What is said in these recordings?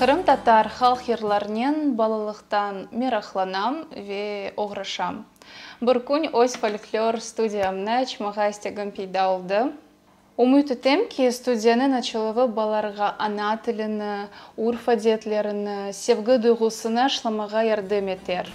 Кырым татар халк йырларнен балалыктан мирахланам ве ограшам. Бір күн ось фольклор студиямна чмага стегам пейда oldu. Умый түтем ки студияны началығы баларға ана тіліні, урф әдетлеріні, севгі дұйғысына шламаға ярдым етер.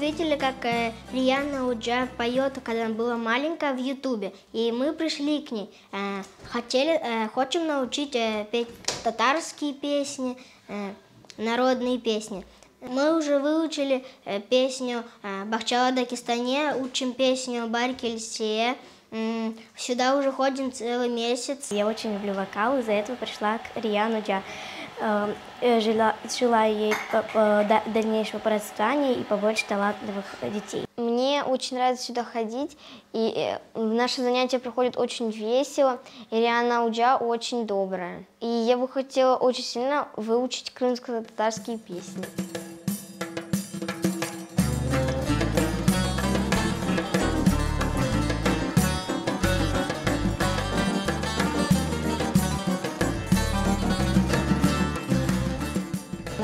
Видели, как Риана Уджа поет, когда она была маленькая, в Ютубе. И мы пришли к ней. Хотим научить петь татарские песни, народные песни. Мы уже выучили песню «Бахчала Дагестане», учим песню «Барь-Кельсия». Сюда уже ходим целый месяц. Я очень люблю вокал, из-за этого пришла к Риану Уджа. Желаю ей дальнейшего процветания и побольше талантливых детей. Мне очень нравится сюда ходить, и наши занятия проходят очень весело, и Риана Уджа очень добрая. И я бы хотела очень сильно выучить крымско-татарские песни.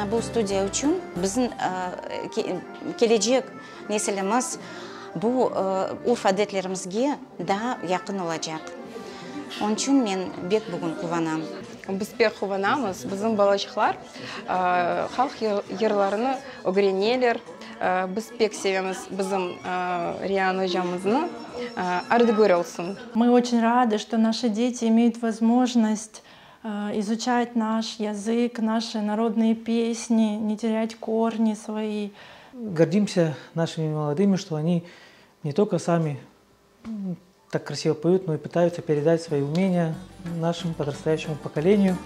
Бұл студия үшін біздің келешек неселіміз бұл урф әдетлерімізге да яқын олacak. Onun үшін мен бек бүгін қуанам. Біз бек қуанамыз, біздің балачықлар халық йырларыны öğrenелер. Біз бек sevеміз біздің Риана Уджамызны арды көрелсін. Мы очень рады, что наши дети имеют возможность изучать наш язык, наши народные песни, не терять корни свои. Гордимся нашими молодыми, что они не только сами так красиво поют, но и пытаются передать свои умения нашему подрастающему поколению.